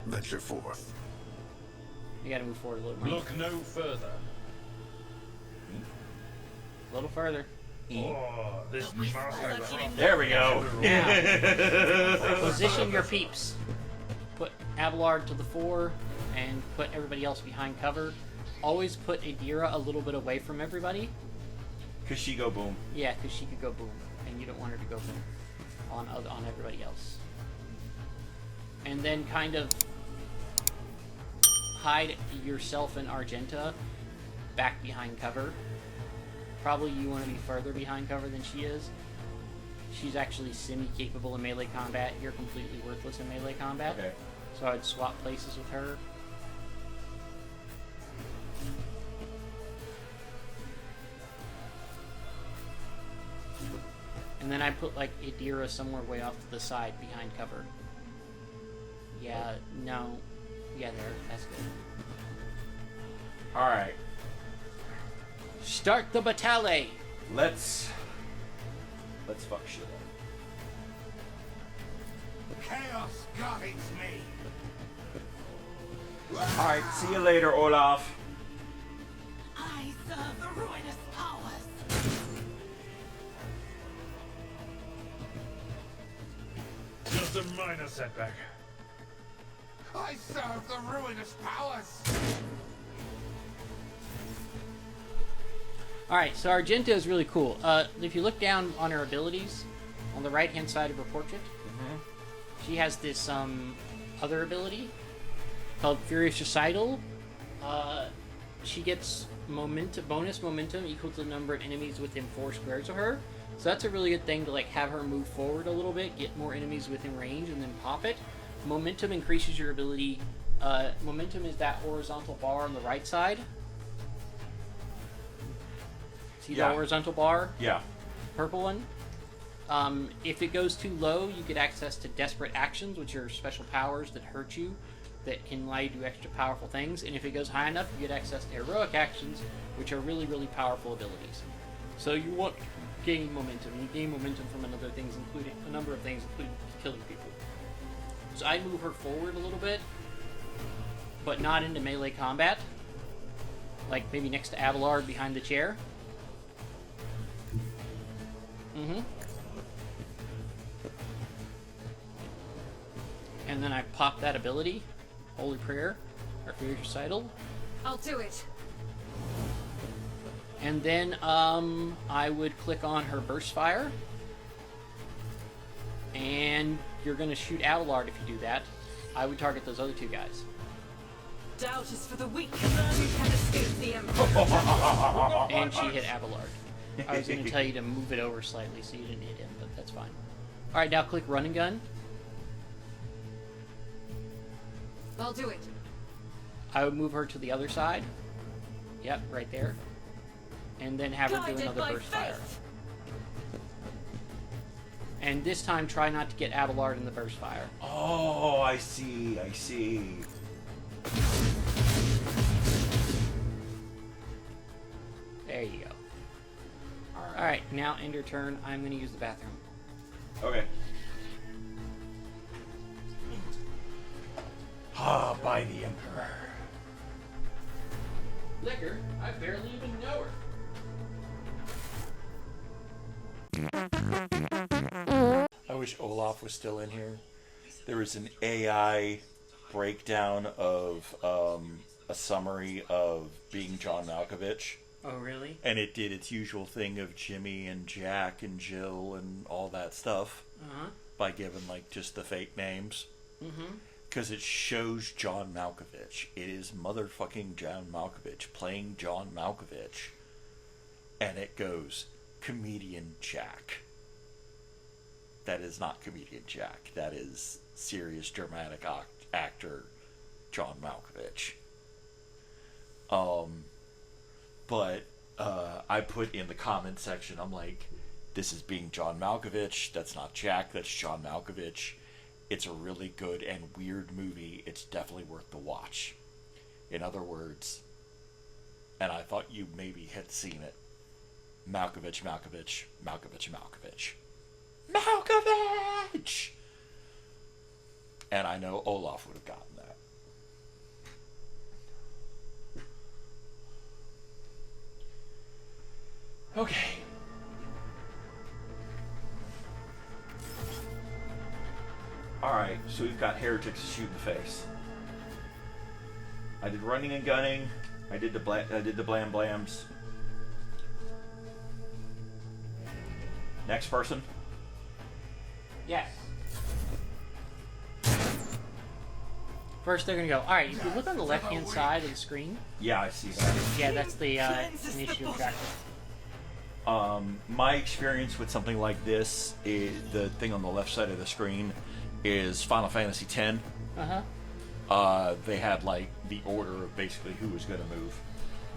Venture forth. You gotta move forward a little more. Look no further. A little further. Oh, this master. There we go. Now, position your peeps. Put Abelard to the fore and put everybody else behind cover. Always put Adira a little bit away from everybody. Cause she go boom. Yeah, because she could go boom, and you don't want her to go boom on everybody else. And then kind of hide yourself and Argenta back behind cover. Probably you want to be further behind cover than she is. She's actually semi-capable in melee combat. You're completely worthless in melee combat. Okay. So I'd swap places with her. And then I put like Adira somewhere way off to the side behind cover. Yeah, no. Yeah, there. That's good. Alright. Start the battale! Let's fuck shit up. Chaos guides me. Alright, see you later, Olaf. I serve the ruinous powers. Just a minor setback. I serve the ruinous powers. Alright, so Argenta is really cool. If you look down on her abilities, on the right-hand side of her portrait, she has this other ability called Furious Recital. She gets bonus momentum equal to the number of enemies within 4 squares of her. So that's a really good thing to like have her move forward a little bit, get more enemies within range, and then pop it. Momentum increases your ability. Momentum is that horizontal bar on the right side. See the horizontal bar? Yeah. Purple one. If it goes too low, you get access to Desperate Actions, which are special powers that hurt you, that can allow you to do extra powerful things. And if it goes high enough, you get access to Heroic Actions, which are really, really powerful abilities. So you want to gain momentum. You gain momentum from a number of things, including killing people. So I move her forward a little bit, but not into melee combat. Like maybe next to Abelard behind the chair. And then I pop that ability, Holy Prayer, or Furious Recital. I'll do it. And then I would click on her Burst Fire. And you're going to shoot Abelard if you do that. I would target those other 2 guys. Doubt is for the weak. You can escape the Emperor. And she hit Abelard. I was going to tell you to move it over slightly so you didn't hit him, but that's fine. Alright, now click Run and Gun. I'll do it. I would move her to the other side. Yep, right there. And then have her do another Burst Fire. And this time, try not to get Abelard in the Burst Fire. Oh, I see. There you go. Alright, now end your turn. I'm going to use the bathroom. Okay. By the Emperor. Liquor? I barely even know her. I wish Olaf was still in here. There was an AI breakdown of a summary of being John Malkovich. Oh, really? And it did its usual thing of Jimmy and Jack and Jill and all that stuff by giving like just the fake names. Because it shows John Malkovich. It is motherfucking John Malkovich playing John Malkovich. And it goes, Comedian Jack. That is not Comedian Jack. That is serious dramatic actor John Malkovich. But I put in the comment section, I'm like, this is being John Malkovich. That's not Jack. That's John Malkovich. It's a really good and weird movie. It's definitely worth the watch. In other words, and I thought you maybe had seen it, Malkovich. And I know Olaf would have gotten that. Okay. Alright, so we've got heretics to shoot in the face. I did running and gunning. I did the blam blams. Next person. Yes. First, they're gonna go. All right. If you look on the left-hand side of the screen. Yeah, I see that. Yeah, that's the initiative tracker. My experience with something like this is the thing on the left side of the screen is Final Fantasy X. They had like the order of basically who was going to move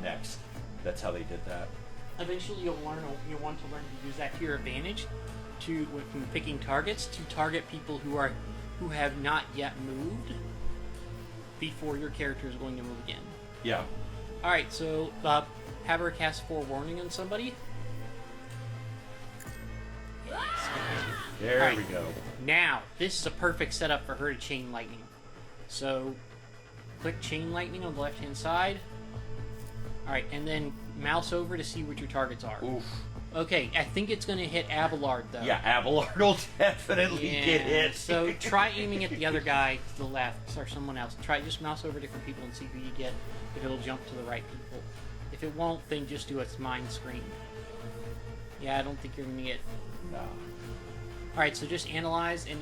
next. That's how they did that. Eventually, you'll want to learn to use that to your advantage, when picking targets, to target people who have not yet moved before your character is going to move again. Yeah. All right, so have her cast Forewarning on somebody. There Right. we go. Now, this is a perfect setup for her to chain lightning. So, click chain lightning on the left-hand side. Alright, and then mouse over to see what your targets are. Oof. Okay, I think it's going to hit Abelard, though. Yeah, Abelard will definitely get hit. So, try aiming at the other guy to the left, or someone else. Try just mouse over different people and see who you get, if it'll jump to the right people. If it won't, then just do a mine screen. Yeah, I don't think you're going to get... No. Alright, so just analyze and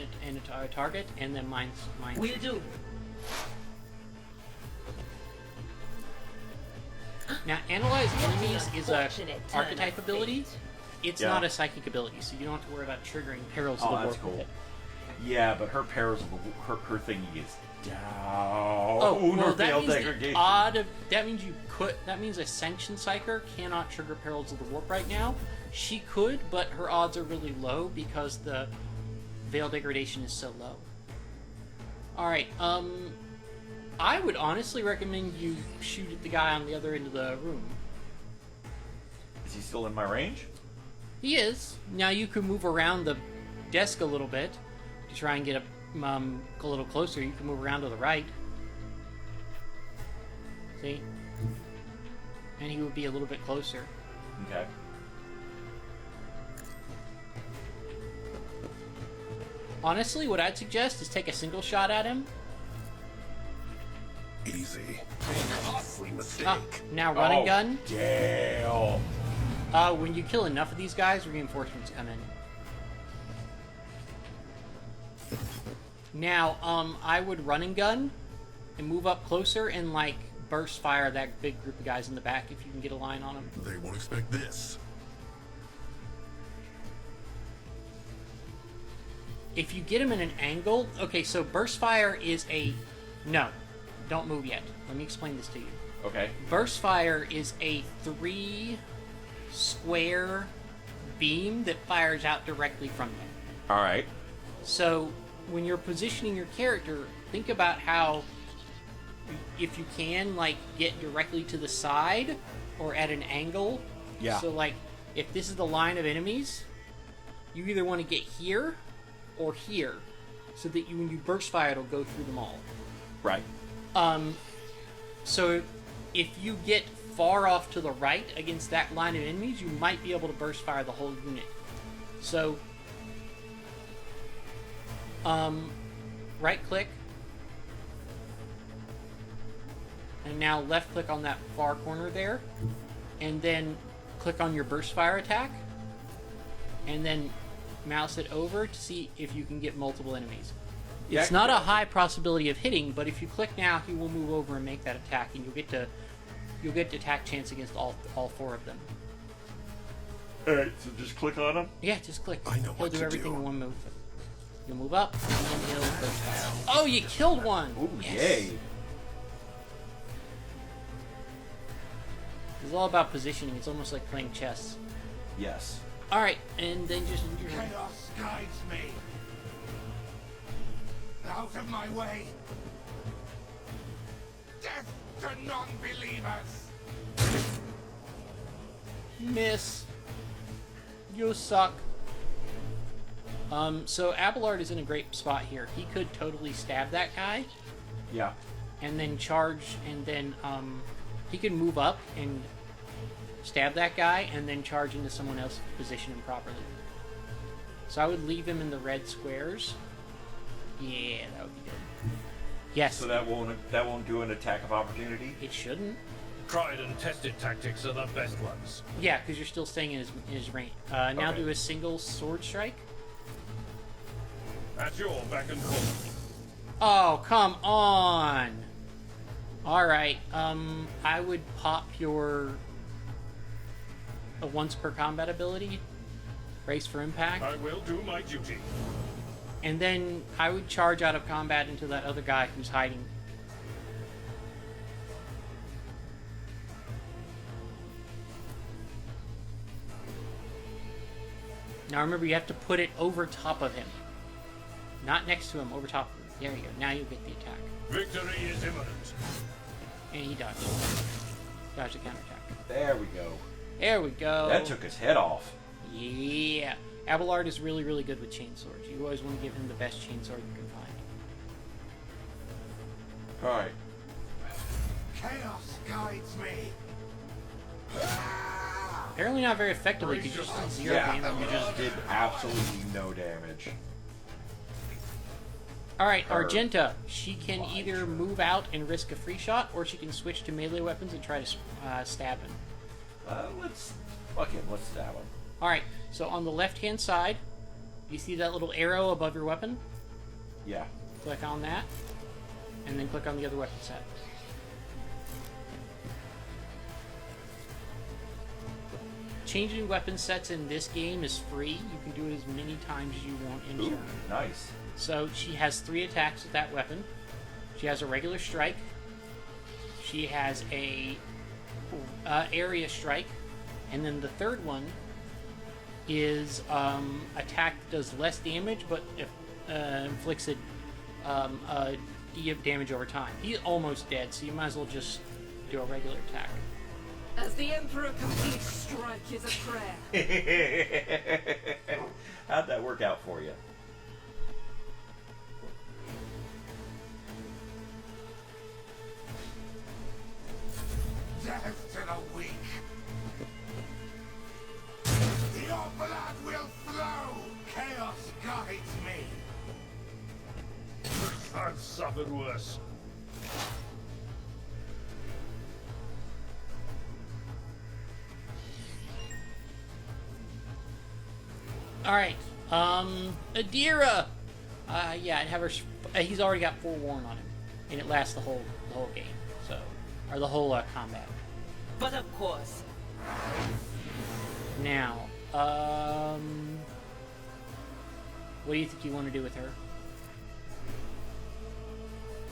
a target, and then mine. Will do. Now, analyze enemies is a Unfortunate turn archetype of able. fate. It's Yeah. not a psychic ability, so you don't have to worry about triggering perils of the that's warp with cool. it. Yeah, but her perils of her thingy is down. Oh, well, that failed means degradation. that means a Sanction Psyker cannot trigger perils of the warp right now. She could, but her odds are really low because the veil degradation is so low. Alright, I would honestly recommend you shoot at the guy on the other end of the room. Is he still in my range? He is. Now you can move around the desk a little bit to try and get a little closer. You can move around to the right. See? And he would be a little bit closer. Okay. Honestly, what I'd suggest is take a single shot at him. Easy. Costly mistake. Ah, now run and gun. Damn. When you kill enough of these guys, reinforcements come in. Now, I would run and gun and move up closer and, like, burst fire that big group of guys in the back if you can get a line on them. They won't expect this. If you get them in an angle... Okay, so burst fire is a... No, don't move yet. Let me explain this to you. Okay. Burst fire is a 3-square beam that fires out directly from them. All right. So, when you're positioning your character, think about how, if you can, like, get directly to the side or at an angle. Yeah. So, like, if this is the line of enemies, you either want to get here or here, so that when you burst fire, it'll go through them all. Right. So, if you get far off to the right against that line of enemies, you might be able to burst fire the whole unit. So, right click, and now left click on that far corner there, and then click on your burst fire attack, and then mouse it over to see if you can get multiple enemies. Yeah, It's not a high possibility of hitting, but if you click now, he will move over and make that attack, and you'll get to attack chance against all 4 of them. All right. So just click on him. Yeah, just click. I know He'll what do to everything do. in one move. You'll move up, and then he'll burst fire. Oh, you killed one! Ooh, Yes. yay. It's all about positioning. It's almost like playing chess. Yes. All right, and then just move your hand. Chaos guides me. Out of my way. Death to non-believers. Miss. You suck. So Abelard is in a great spot here. He could totally stab that guy, Yeah. and then charge, and then he could move up and stab that guy, and then charge into someone else, position him properly. So I would leave him in the red squares. Yeah, that would be good. Yes. So that won't do an attack of opportunity? It shouldn't. Tried and tested tactics are the best ones. Yeah, because you're still staying in his range. Now Okay. do a single sword strike. At your beck and call. Oh, come on! Alright, I would pop your a once per combat ability. Brace for impact. I will do my duty. And then I would charge out of combat into that other guy who's hiding. Now remember, you have to put it over top of him. Not next to him, over top of him. There you go. Now you get the attack. Victory is imminent. And he dodged. Dodged the counterattack. There we go. There we go. That took his head off. Yeah. Abelard is really, really good with chainswords. You always want to give him the best chainsword you can find. Alright. Chaos guides me. Apparently not very effectively because you just did zero damage. You just did absolutely no damage. Alright, Her. Argenta. She can either move out and risk a free shot, or she can switch to melee weapons and try to stab him. Let's stab him. Alright, so on the left-hand side, you see that little arrow above your weapon? Yeah. Click on that, and then click on the other weapon set. Changing weapon sets in this game is free. You can do it as many times as you want in Ooh, turn. nice. So she has 3 attacks with that weapon. She has a regular strike. She has a area strike, and then the third one is attack that does less damage, but inflicts a damage over time. He's almost dead, so you might as well just do a regular attack. As the Emperor completes, strike is a prayer. How'd that work out for you? Death to the weak. Your blood will flow. Chaos guides me. I've suffered worse. Alright, Adira! Yeah, I'd have her... he's already got forewarn on him, and it lasts the whole game, so... Or the whole combat. But of course, Now, what do you think you want to do with her?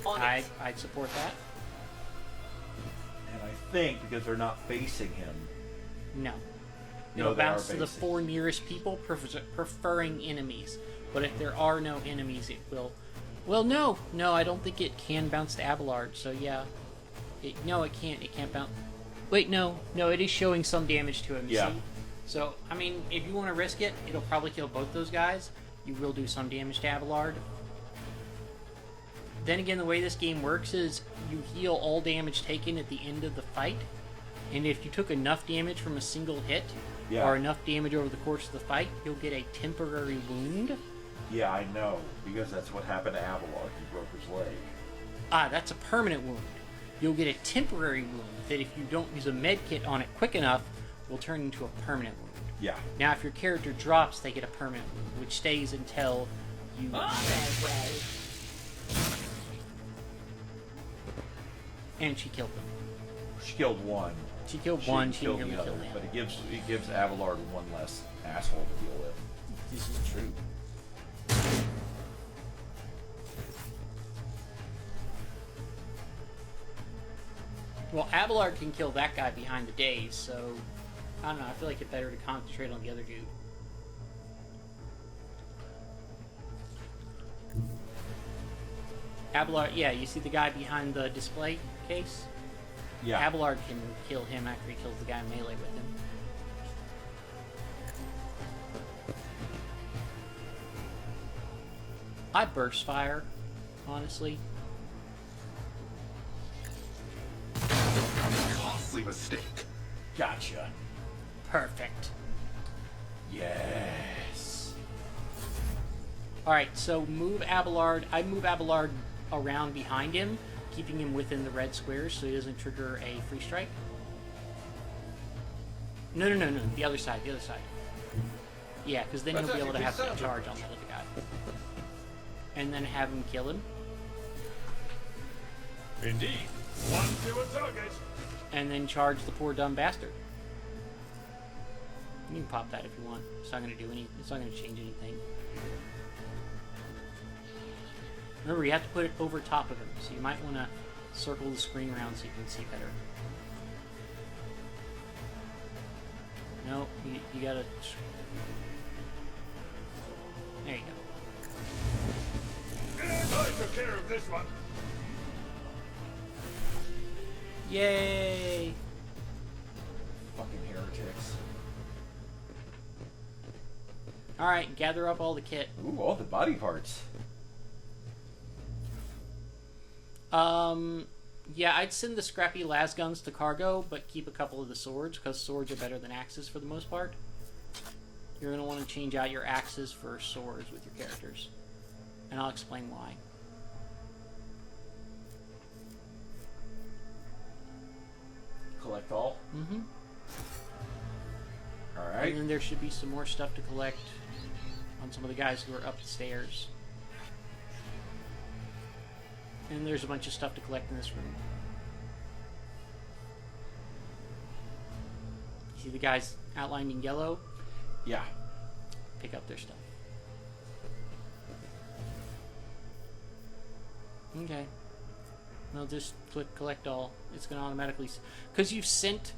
on it. I'd support that. And I think because they're not facing him. No. No, It'll they are bounce to the basic. 4 nearest people, preferring enemies. But if there are no enemies, it will... Well, no, I don't think it can bounce to Abelard, so yeah. No, it can't. It can't bounce... Wait, no, it is showing some damage to him, you Yeah. see? So, I mean, if you want to risk it, it'll probably kill both those guys. You will do some damage to Abelard. Then again, the way this game works is you heal all damage taken at the end of the fight. And if you took enough damage from a single hit, Yeah. or enough damage over the course of the fight, you'll get a temporary wound. Yeah, I know. Because that's what happened to Abelard. He broke his leg. That's a permanent wound. You'll get a temporary wound that if you don't use a med kit on it quick enough, will turn into a permanent wound. Yeah. Now, if your character drops, they get a permanent wound, which stays until you... And she killed them. She killed one. She killed She one, didn't she kill nearly the killed other, him. but it gives Abelard one less asshole to deal with. This is true. Well, Abelard can kill that guy behind the days, so... I don't know, I feel like it's better to concentrate on the other dude. Abelard, yeah, you see the guy behind the display case? Yeah. Abelard can kill him after he kills the guy melee with him. I burst fire, honestly. Costly mistake. Gotcha. Perfect. Yes. Alright, so move Abelard. I move Abelard around behind him, keeping him within the red squares so he doesn't trigger a free strike. No. The other side. Yeah, because then you'll be able to have that charge on that other guy. And then have him kill him. Indeed. One to a target. And then charge the poor dumb bastard. You can pop that if you want. It's not going to do any. It's not going to change anything. Remember, you have to put it over top of him, so you might want to circle the screen around so you can see better. No, you gotta. There you go. I took care of this one. Yay! Fucking heretics. Alright, gather up all the kit. Ooh, all the body parts. Yeah, I'd send the scrappy las guns to cargo, but keep a couple of the swords, because swords are better than axes for the most part. You're going to want to change out your axes for swords with your characters. And I'll explain why. Collect all? Mm-hmm. Alright. And then there should be some more stuff to collect on some of the guys who are up the stairs. And there's a bunch of stuff to collect in this room. See the guys outlined in yellow? Yeah. Pick up their stuff. Okay. Well, just click collect all. It's going to automatically... Because you've sent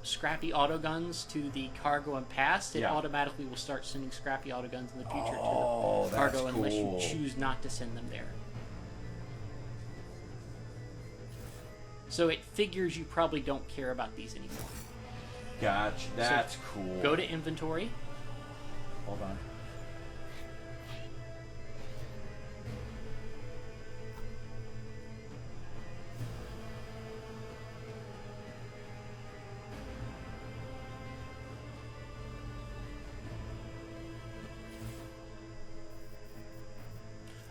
scrappy autoguns to the cargo and past, it automatically will start sending scrappy autoguns in the future to the cargo unless you choose not to send them there. So it figures you probably don't care about these anymore. Gotcha. That's cool. Go to inventory. Hold on.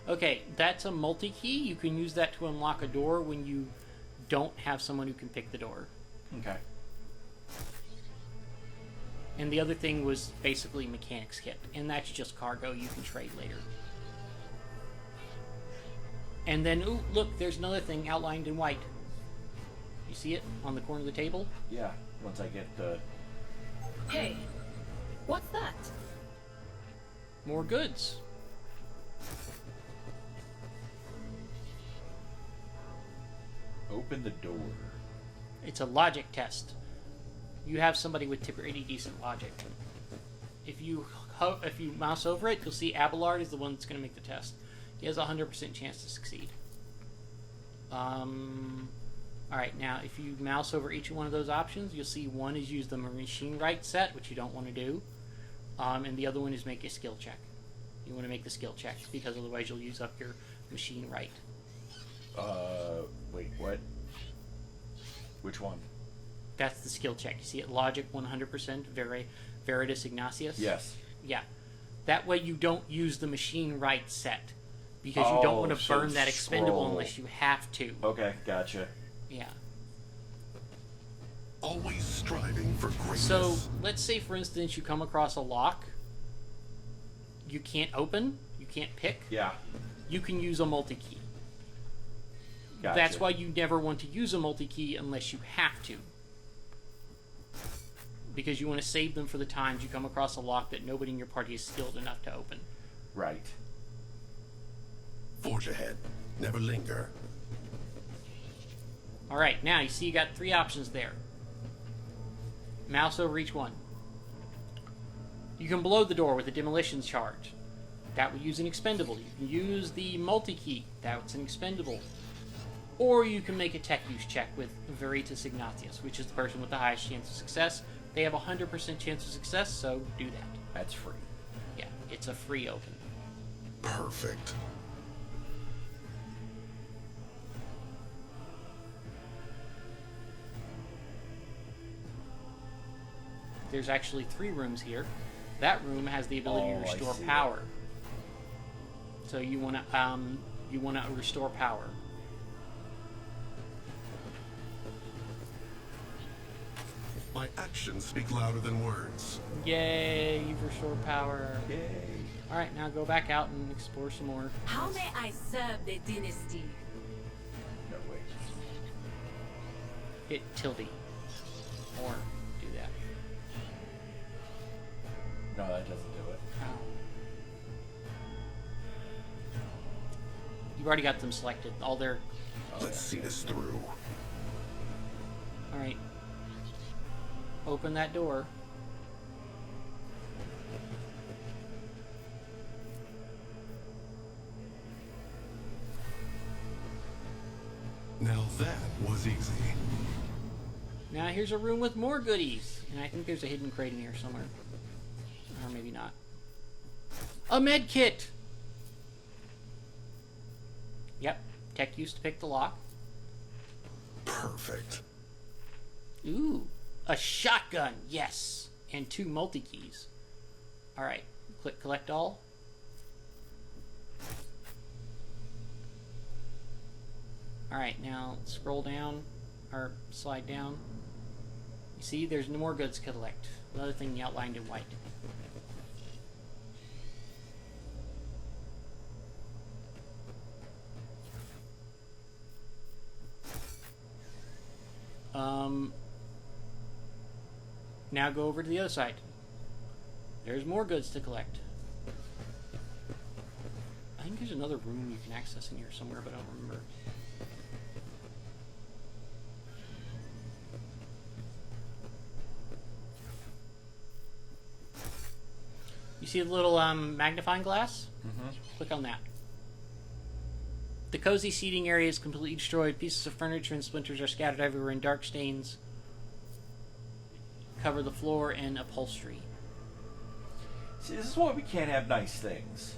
Okay, that's a multi-key. You can use that to unlock a door when you don't have someone who can pick the door. Okay. And the other thing was basically mechanics kit, and that's just cargo you can trade later. And then, ooh, look, there's another thing outlined in white. You see it on the corner of the table? Yeah, once I get the... Hey, what's that? More goods. Open the door. It's a logic test. You have somebody with pretty decent logic. If you mouse over it, you'll see Abelard is the one that's going to make the test. He has a 100% chance to succeed. Alright, now if you mouse over each one of those options, you'll see one is use the machine right set, which you don't want to do. And the other one is make a skill check. You want to make the skill check, because otherwise you'll use up your machine right. Wait, what? Which one? That's the skill check. You see it? Logic 100%, Veritas Ignatius? Yes. Yeah. That way you don't use the machine right set. Because you don't want to burn that expendable unless you have to. Okay, gotcha. Yeah. Always striving for greatness. So, let's say for instance you come across a lock you can't open, you can't pick. Yeah. You can use a multi-key. Gotcha. That's why you never want to use a multi-key unless you have to. Because you want to save them for the times you come across a lock that nobody in your party is skilled enough to open. Right. Forge ahead. Never linger. Alright, now you see you got 3 options there. Mouse over each one. You can blow the door with a demolition charge. That would use an expendable. You can use the multi-key. That's an expendable. Or you can make a tech use check with Veritas Ignatius, which is the person with the highest chance of success. They have a 100% chance of success, so do that. That's free. Yeah, it's a free open. Perfect. There's actually 3 rooms here. That room has the ability to restore power. So you wanna restore power. My actions speak louder than words. Yay, you've restored power. Yay. Alright, now go back out and explore some more. How may I serve the dynasty? No, wait. Hit tilde. Or do that. No, that doesn't do it. Oh. You've already got them selected. All their... Let's see this through. Alright. Open that door. Now that was easy. Now here's a room with more goodies. And I think there's a hidden crate in here somewhere. Or maybe not. A med kit! Yep. Tech used to pick the lock. Perfect. Ooh. A shotgun. Yes. And 2 multi-keys. Alright. Click collect all. Alright, now scroll down. Or slide down. You see, there's no more goods to collect. Another thing outlined in white. Now go over to the other side. There's more goods to collect. I think there's another room you can access in here somewhere, but I don't remember. You see the little magnifying glass? Mm-hmm. Click on that. The cozy seating area is completely destroyed. Pieces of furniture and splinters are scattered everywhere, and dark stains cover the floor and upholstery. See, this is why we can't have nice things.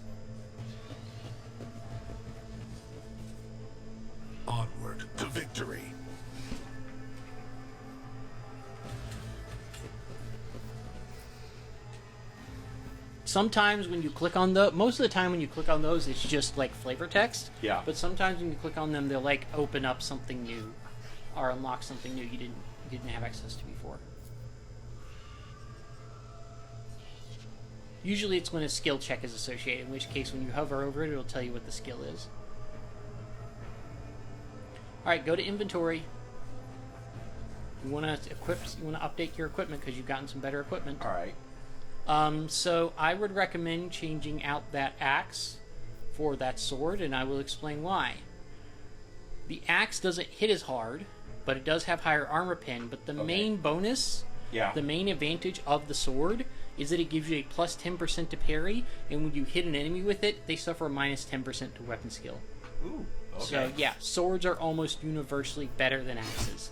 Onward to victory. Sometimes when you click on most of the time when you click on those, it's just like flavor text. Yeah. But sometimes when you click on them, they'll like open up something new, or unlock something new you didn't have access to before. Usually it's when a skill check is associated, in which case when you hover over it, it'll tell you what the skill is. Alright, go to inventory. You want to update your equipment because you've gotten some better equipment. Alright. So I would recommend changing out that axe for that sword, and I will explain why. The axe doesn't hit as hard, but it does have higher armor pen, but the main bonus, the main advantage of the sword is that it gives you a plus 10% to parry, and when you hit an enemy with it, they suffer a minus 10% to weapon skill. Ooh, okay. So yeah, swords are almost universally better than axes.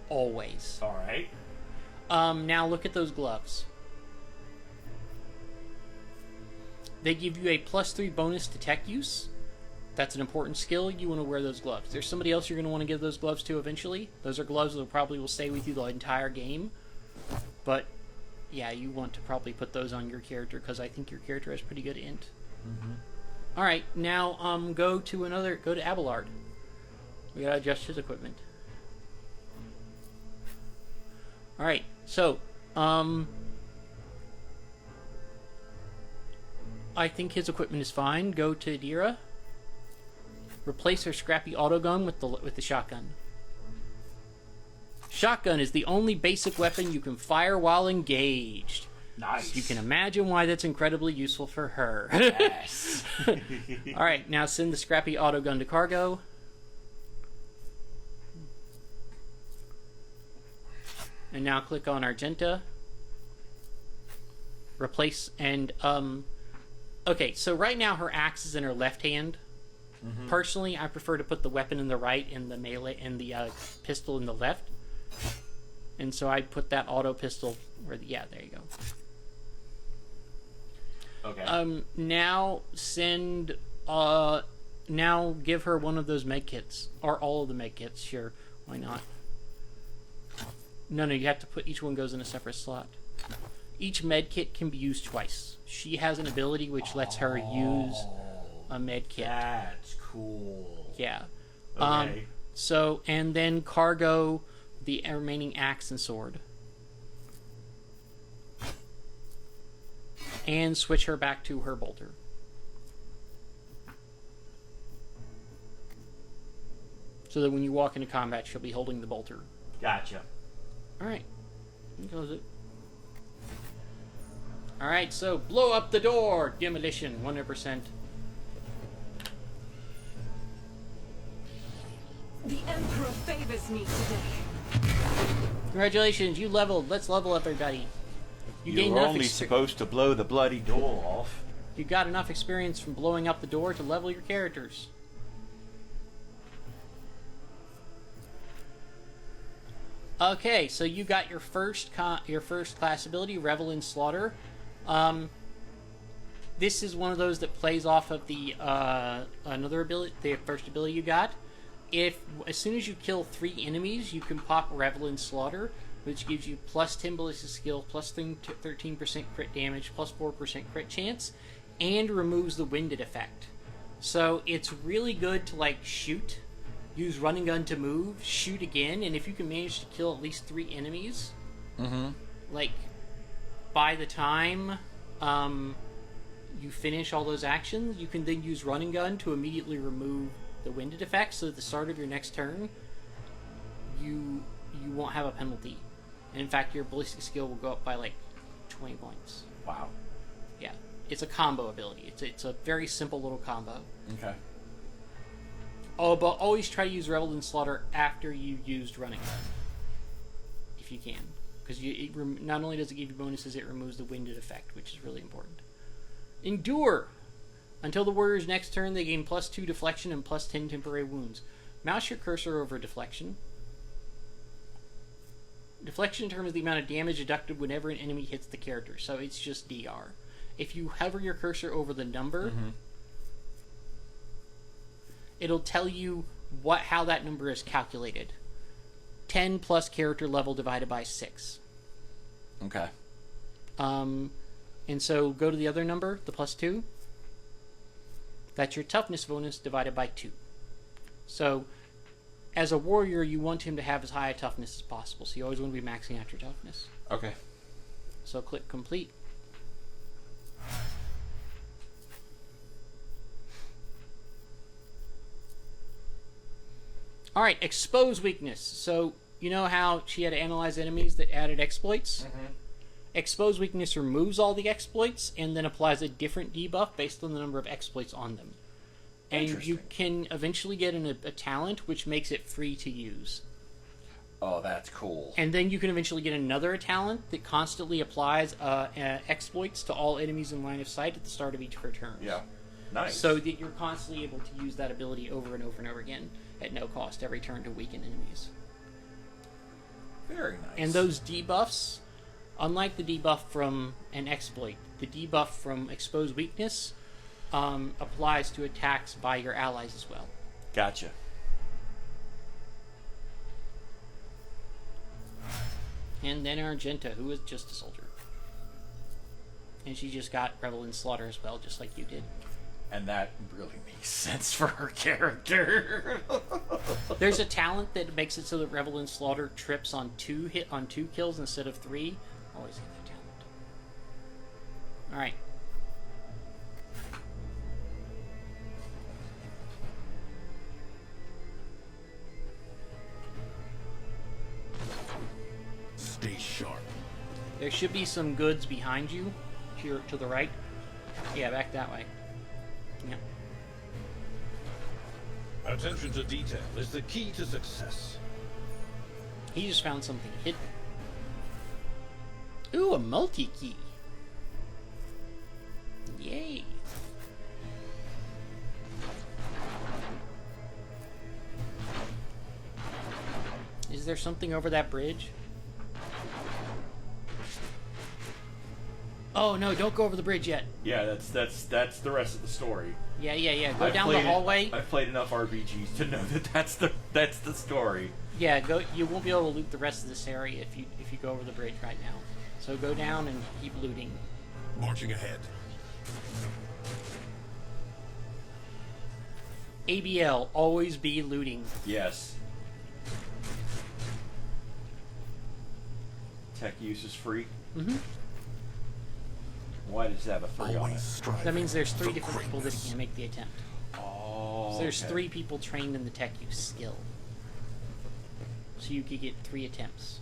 Always. Alright. Now look at those gloves. They give you a plus 3 bonus to tech use. That's an important skill. You want to wear those gloves. There's somebody else you're going to want to give those gloves to eventually. Those are gloves that probably will stay with you the entire game. But yeah, you want to probably put those on your character because I think your character has pretty good int. Mm-hmm. All right, now go to Abelard. We gotta adjust his equipment. All right, so I think his equipment is fine. Go to Adira. Replace her scrappy autogun with the shotgun. Shotgun is the only basic weapon you can fire while engaged. Nice. You can imagine why that's incredibly useful for her. Yes. All right, now send the scrappy autogun to cargo. And now click on Argenta. Replace and okay, so right now her axe is in her left hand. Mm-hmm. Personally, I prefer to put the weapon in the right and the melee and the pistol in the left. And so I put that auto pistol where there you go. Okay. Now send. Now give her one of those med kits, or all of the med kits. Sure, why not? No, you have to put each one goes in a separate slot. Each med kit can be used twice. She has an ability which lets her use a med kit. That's cool. Yeah. Okay. So, and then cargo the remaining axe and sword. And switch her back to her bolter. So that when you walk into combat, she'll be holding the bolter. Gotcha. Alright. Close it. Alright, so blow up the door! Demolition, 100%. The Emperor favors me today. Congratulations, you leveled. Let's level everybody. You gained were enough only supposed to blow the bloody door off. You got enough experience from blowing up the door to level your characters. Okay, so you got your first class ability, Revel in Slaughter. This is one of those that plays off of the another ability, the first ability you got. As soon as you kill 3 enemies, you can pop Revel in Slaughter, which gives you plus 10 ballistic skill, plus 13% crit damage, plus 4% crit chance, and removes the winded effect. So it's really good to like shoot. Use running gun to move, shoot again, and if you can manage to kill at least 3 enemies, like by the time you finish all those actions, you can then use running gun to immediately remove the winded effect. So at the start of your next turn, you won't have a penalty, and in fact, your ballistic skill will go up by like 20 points. Wow. Yeah, it's a combo ability. It's a very simple little combo. Okay. Oh, but always try to use Revel in Slaughter after you've used Running Gun. If you can. Because not only does it give you bonuses, it removes the winded effect, which is really important. Endure! Until the warrior's next turn, they gain plus 2 deflection and plus 10 temporary wounds. Mouse your cursor over deflection. Deflection determines the amount of damage deducted whenever an enemy hits the character, so it's just DR. If you hover your cursor over the number... it'll tell you how that number is calculated. 10 plus character level divided by 6. Okay. And so go to the other number, the plus 2. That's your toughness bonus divided by 2. So, as a warrior, you want him to have as high a toughness as possible. So you always want to be maxing out your toughness. Okay. So click complete. Alright, expose weakness. So, you know how she had to analyze enemies that added exploits? Expose weakness removes all the exploits and then applies a different debuff based on the number of exploits on them. And you can eventually get a talent which makes it free to use. Oh, that's cool. And then you can eventually get another talent that constantly applies exploits to all enemies in line of sight at the start of each of her turns. Yeah. Nice. So that you're constantly able to use that ability over and over and over again at no cost every turn to weaken enemies. Very nice. And those debuffs, unlike the debuff from an exploit, the debuff from exposed weakness applies to attacks by your allies as well. Gotcha. And then Argenta, who is just a soldier. And she just got Revel in Slaughter as well, just like you did. And that really makes sense for her character. There's a talent that makes it so that Revel in Slaughter trips on 2 kills instead of 3. Always hit that talent. Alright. Stay sharp. There should be some goods behind you, to the right. Yeah, back that way. Yeah. Attention to detail is the key to success. He just found something hidden. Ooh, a multi-key. Yay. Is there something over that bridge? Oh, Oh no! Don't go over the bridge yet. Yeah, that's the rest of the story. Yeah. Go down the hallway. I've played enough RPGs to know that that's the story. Yeah, go. You won't be able to loot the rest of this area if you go over the bridge right now. So go down and keep looting. Marching ahead. ABL, always be looting. Yes. Tech use is free. Mm-hmm. Why does that have a free on Always it? strive. That means there's 3 for different people that greatness. can make the attempt. Oh. So there's okay. 3 people trained in the tech use skill. So you could get 3 attempts.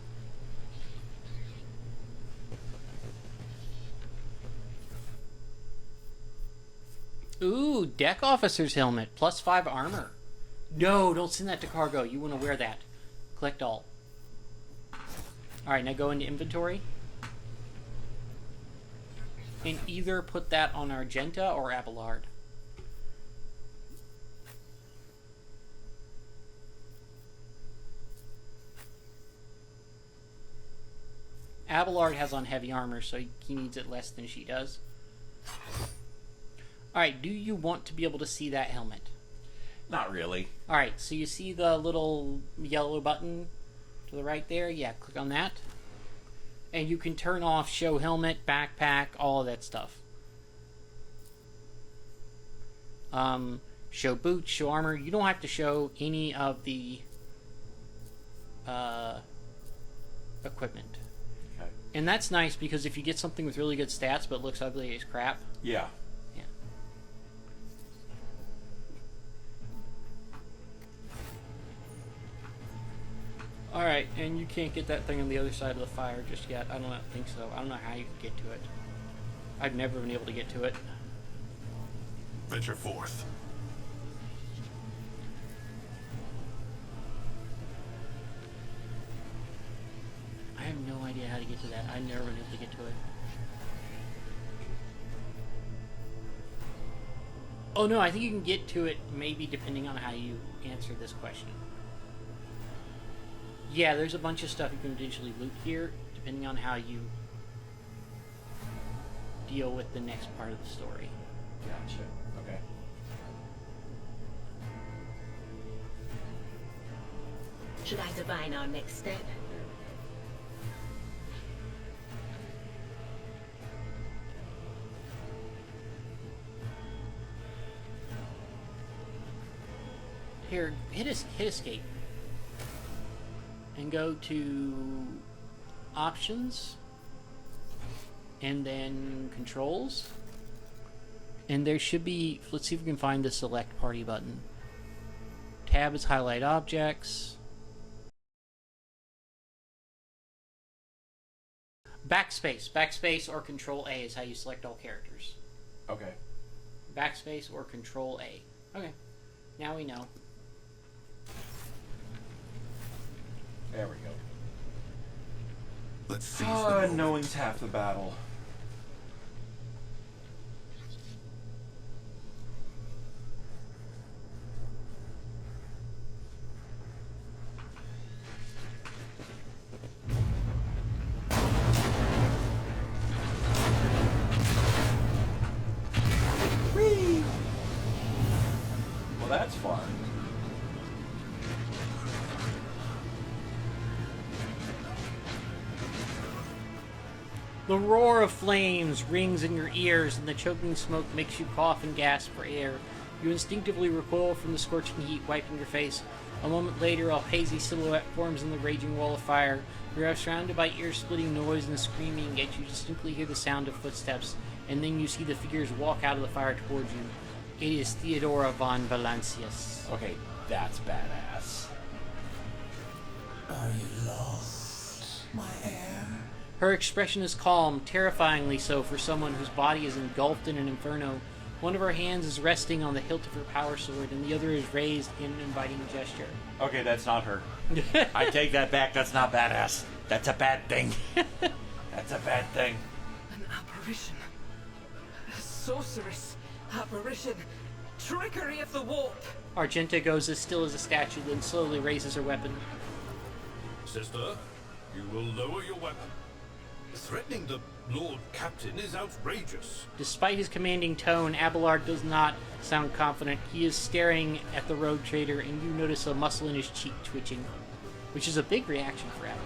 Ooh, deck officer's helmet, +5 armor. No, don't send that to cargo. You want to wear that. Collect all. Alright, now go into inventory. And either put that on Argenta or Abelard. Abelard has on heavy armor, so he needs it less than she does. Alright, do you want to be able to see that helmet? Not really. Alright, so you see the little yellow button to the right there? Yeah, click on that. And you can turn off show helmet, backpack, all of that stuff. Show boots, show armor. You don't have to show any of the equipment. Okay. And that's nice because if you get something with really good stats but looks ugly as crap. Yeah. Yeah. Alright, and you can't get that thing on the other side of the fire just yet. I don't think so. I don't know how you can get to it. I've never been able to get to it. Venture forth. I have no idea how to get to that. I've never been able to get to it. Oh no, I think you can get to it maybe depending on how you answer this question. Yeah, there's a bunch of stuff you can digitally loot here, depending on how you deal with the next part of the story. Gotcha. Okay. Should I divine our next step? Here, hit escape. And go to options. And then controls. And there should be, let's see if we can find the select party button. Tab is highlight objects. Backspace or Control A is how you select all characters. Okay. Backspace or Control A. Okay, now we know. There we go. Let's seize the moment. Knowing's half the battle. Whee! Well, that's fun. The roar of flames rings in your ears, and the choking smoke makes you cough and gasp for air. You instinctively recoil from the scorching heat, wiping your face. A moment later, a hazy silhouette forms in the raging wall of fire. You are surrounded by ear-splitting noise and screaming, yet you distinctly hear the sound of footsteps, and then you see the figures walk out of the fire towards you. It is Theodora von Valancius. Okay, that's badass. Are you lost, my heir? Her expression is calm, terrifyingly so for someone whose body is engulfed in an inferno. One of her hands is resting on the hilt of her power sword, and the other is raised in an inviting gesture. Okay, that's not her. I take that back. That's not badass. That's a bad thing. That's a bad thing. An apparition. A sorceress. Apparition. Trickery of the warp. Argenta goes as still as a statue, then slowly raises her weapon. Sister, you will lower your weapon. Threatening to Lord Captain is outrageous. Despite his commanding tone, Abelard does not sound confident. He is staring at the rogue trader, and you notice a muscle in his cheek twitching, which is a big reaction for Abelard.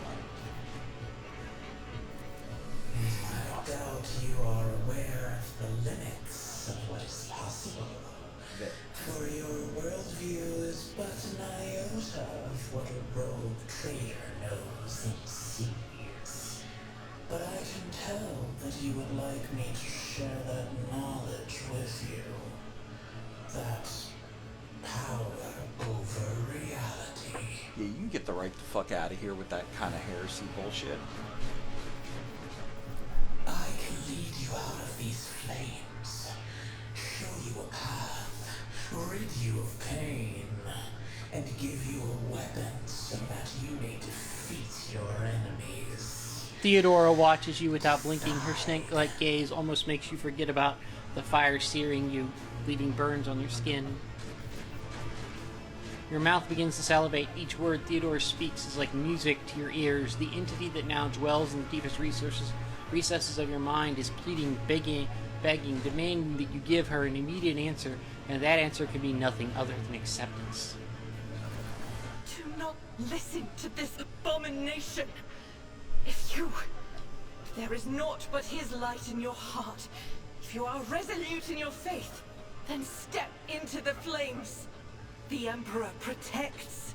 I doubt you are aware of the limits of what is possible. For your worldview is but an iota of what a rogue trader knows and sees. But I can tell that you would like me to share that knowledge with you. That power over reality. Yeah, you can get the right the fuck out of here with that kind of heresy bullshit. I can lead you out of these flames, show you a path, rid you of pain, and give you a weapon so that you may defeat your enemies. Theodora watches you without blinking. Her snake-like gaze almost makes you forget about the fire searing you, leaving burns on your skin. Your mouth begins to salivate. Each word Theodora speaks is like music to your ears. The entity that now dwells in the deepest recesses of your mind is pleading, begging, demanding that you give her an immediate answer, and that answer can be nothing other than acceptance. Do not listen to this abomination. If there is naught but his light in your heart, if you are resolute in your faith, then step into the flames. The Emperor protects.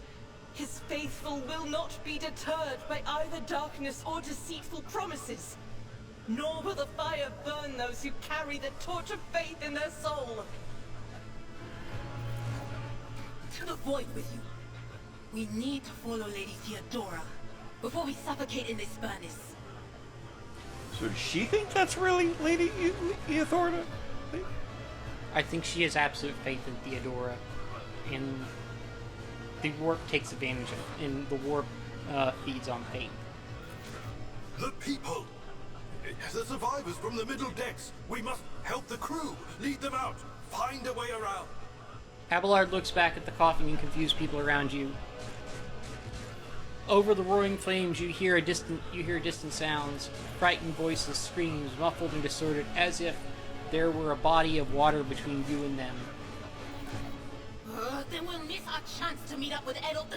His faithful will not be deterred by either darkness or deceitful promises. Nor will the fire burn those who carry the torch of faith in their soul. To the void with you. We need to follow Lady Theodora before we suffocate in this furnace. So does she think that's really Lady Theodora? I think she has absolute faith in Theodora, and the warp takes advantage of it, and the warp feeds on faith. The people! The survivors from the middle decks! We must help the crew! Lead them out! Find a way around! Abelard looks back at the coughing and confused people around you. Over the roaring flames, you hear distant sounds, frightened voices, screams, muffled and distorted, as if there were a body of water between you and them. Then we'll miss our chance to meet up with Edel.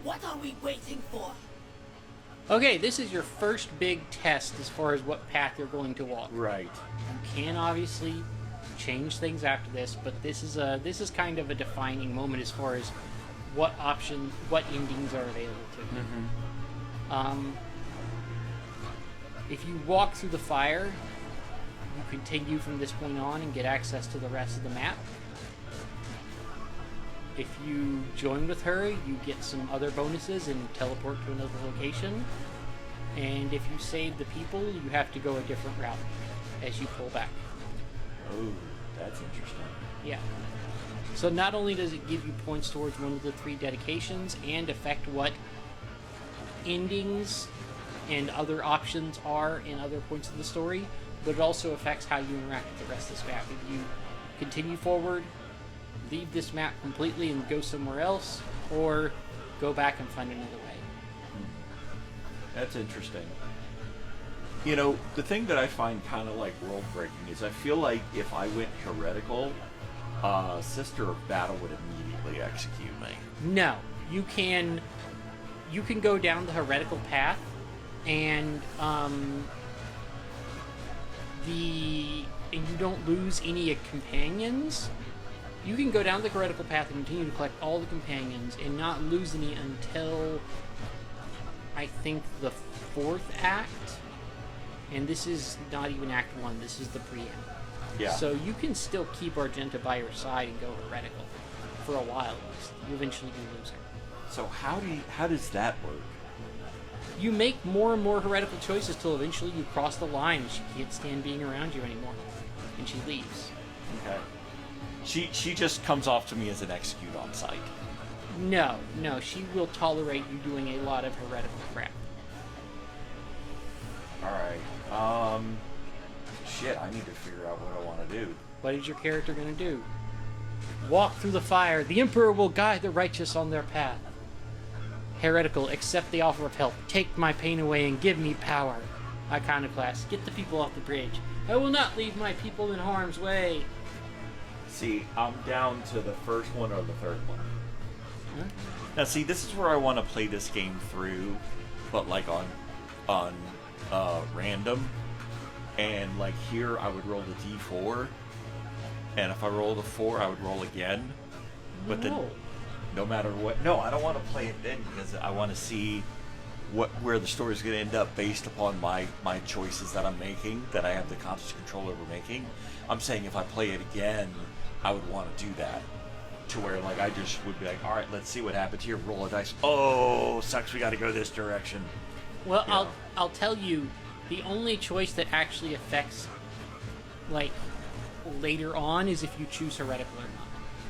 What are we waiting for? Okay, this is your first big test as far as what path you're going to walk. Right. You can obviously change things after this, but this is kind of a defining moment as far as what endings are available to you. Mm-hmm. If you walk through the fire, you continue from this point on and get access to the rest of the map. If you join with her, you get some other bonuses and teleport to another location. And if you save the people, you have to go a different route as you pull back. Oh, that's interesting. Yeah. So not only does it give you points towards one of the 3 dedications and affect what endings and other options are in other points of the story, but it also affects how you interact with the rest of this map. If you continue forward, leave this map completely and go somewhere else, or go back and find another way. That's interesting. You know, the thing that I find kind of like world-breaking is I feel like if I went heretical, Sister of Battle would immediately execute me. No, you can go down the heretical path, and you don't lose any companions. You can go down the heretical path and continue to collect all the companions and not lose any until I think the 4th act. And this is not even Act 1, this is the preamble. Yeah. So you can still keep Argenta by your side and go heretical for a while. You eventually do lose her. So how does that work? You make more and more heretical choices till eventually you cross the line and she can't stand being around you anymore. And she leaves. Okay. She just comes off to me as an execute on sight. No, she will tolerate you doing a lot of heretical crap. Alright. Shit, I need to figure out what I want to do. What is your character going to do? Walk through the fire. The Emperor will guide the righteous on their path. Heretical, accept the offer of help. Take my pain away and give me power. Iconoclast, get the people off the bridge. I will not leave my people in harm's way. See, I'm down to the first one or the third one. Huh? Now, see, this is where I want to play this game through, but like on random. And like here, I would roll the d4, and if I roll the 4, I would roll again. But then, no matter what, no, I don't want to play it then because I want to see where the story is going to end up based upon my choices that I'm making, that I have the conscious control over making. I'm saying if I play it again, I would want to do that. To where, like, I just would be like, all right, let's see what happens here. Roll a dice. Oh, sucks. We got to go this direction. Well, yeah. I'll tell you, the only choice that actually affects, like, later on is if you choose heretical or not.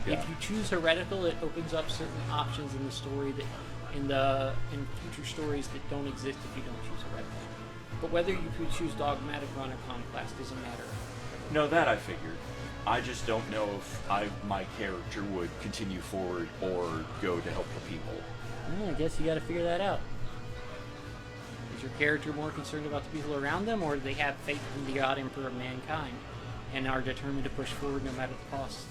Yeah. If you choose heretical, it opens up certain options in the story that, in future stories that don't exist if you don't choose heretical. But whether you choose dogmatic run or conquest doesn't matter. No, that I figured. I just don't know if my character would continue forward or go to help the people. Well, I guess you got to figure that out. Is your character more concerned about the people around them, or do they have faith in the God Emperor of mankind and are determined to push forward no matter the cost?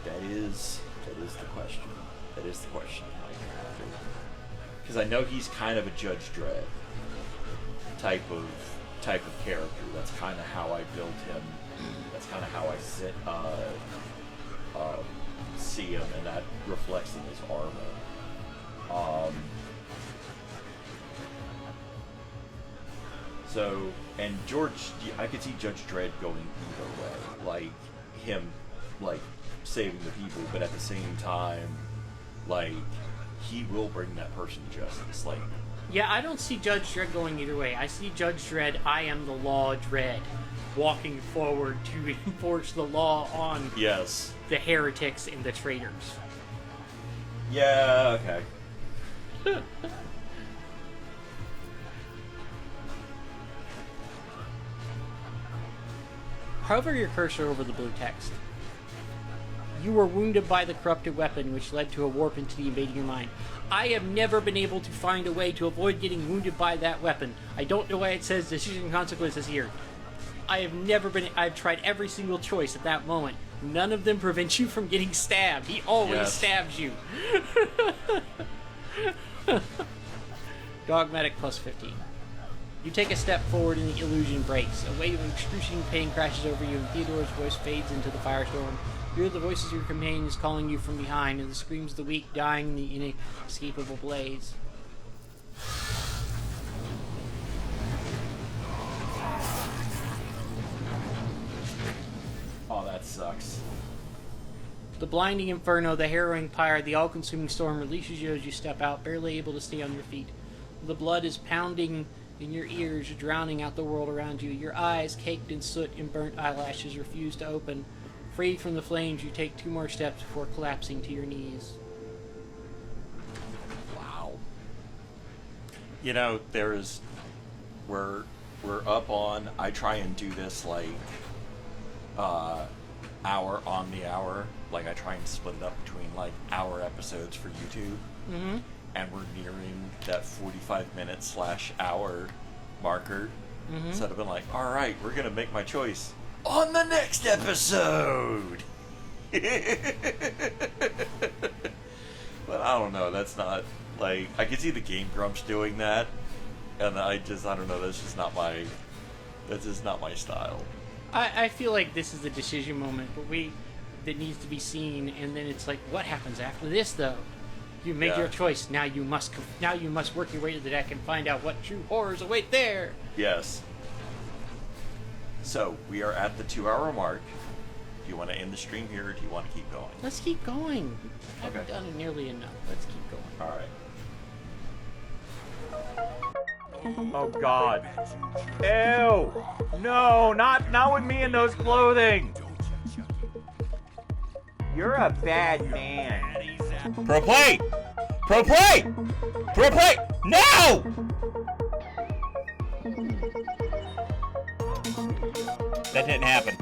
That is the question. That is the question. Because I know he's kind of a Judge Dredd type of character. That's kind of how I built him. That's kind of how I see him, and that reflects in his armor. So, and George, I could see Judge Dredd going either way, like him, like saving the people, but at the same time, like he will bring that person to justice, like. Yeah, I don't see Judge Dredd going either way. I see Judge Dredd, I am the law Dredd, walking forward to enforce the law on the heretics and the traitors. Yeah, okay. Hover your cursor over the blue text. You were wounded by the corrupted weapon, which led to a warp into the invading your mind. I have never been able to find a way to avoid getting wounded by that weapon. I don't know why it says decision consequences here. I've tried every single choice at that moment. None of them prevent you from getting stabbed. He always stabs you. Dogmatic plus 15. You take a step forward and the illusion breaks. A wave of excruciating pain crashes over you and Theodore's voice fades into the firestorm. You hear the voices of your companions calling you from behind and the screams of the weak dying in the inescapable blaze. Oh, that sucks. The blinding inferno, the harrowing pyre, the all-consuming storm releases you as you step out, barely able to stay on your feet. The blood is pounding in your ears, drowning out the world around you. Your eyes, caked in soot and burnt eyelashes, refuse to open. Freed from the flames, you take 2 more steps before collapsing to your knees. Wow. You know, we're up on, I try and do this like hour on the hour. Like I try and split it up between like hour episodes for YouTube. Mm-hmm. And we're nearing that 45-minute/hour marker. Mm-hmm. So I've been like, all right, we're going to make my choice on the next episode. But I don't know. That's not, like, I can see the Game Grumps doing that. And I don't know. That's just not my style. I feel like this is the decision moment, but that needs to be seen. And then it's like, what happens after this, though? You made your choice. Now you must work your way to the deck and find out what true horrors await there. Yes. So we are at the 2-hour mark. Do you want to end the stream here, or do you want to keep going? Let's keep going. I haven't Okay. done it nearly enough. Let's keep going. All right. Oh God. Ew! No, not with me in those clothing. You're a bad man. Pro play! Pro play! Pro play! No! That didn't happen.